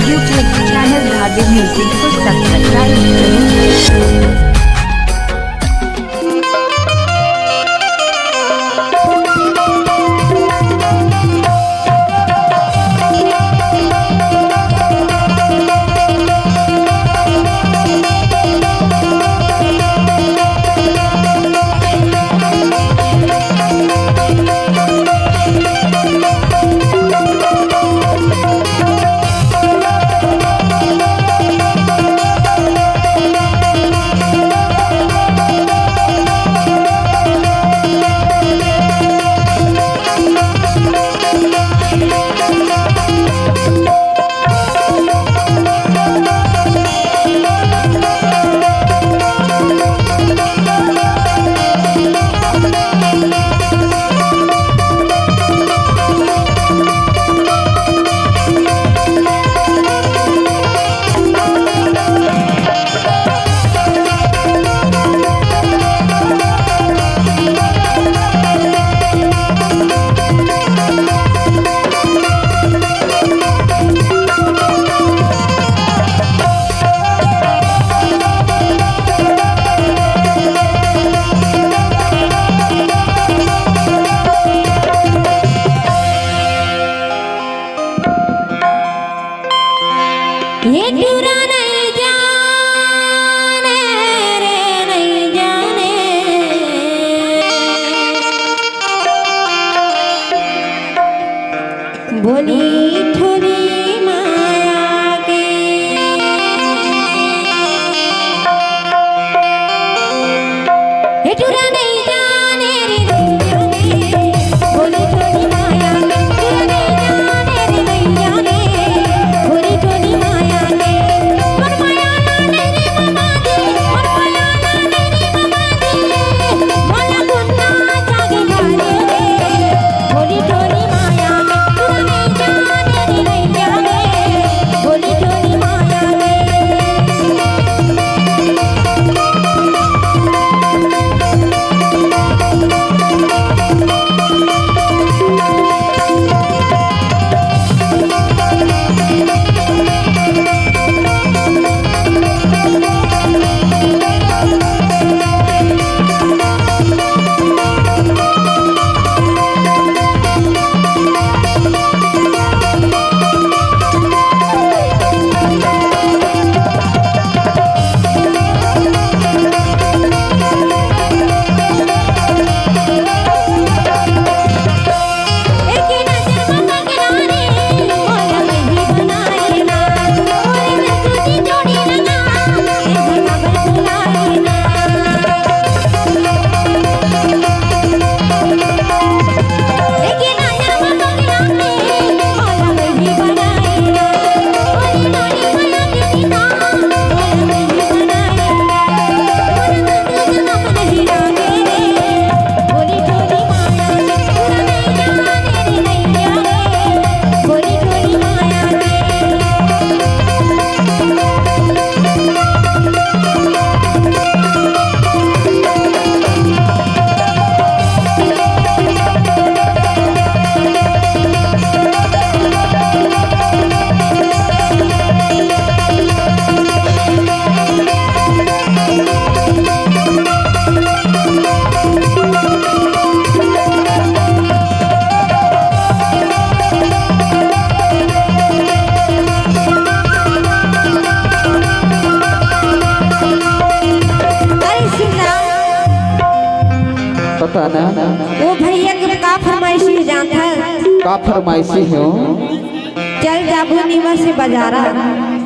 YouTube channel धागे music को subscribe करें। ये टूरा नहीं जाने रे नहीं जाने बोली थोड़ी माया की ये टूरा नहीं जाने रे नहीं जाने बोली थोड़ी माया टूरा नहीं जाने रे नहीं जाने बोली थोड़ी माया पता ना वो भैया के का फरमाइशी जानता का फरमाइशी हो चल जाबू नीवा से बाजारा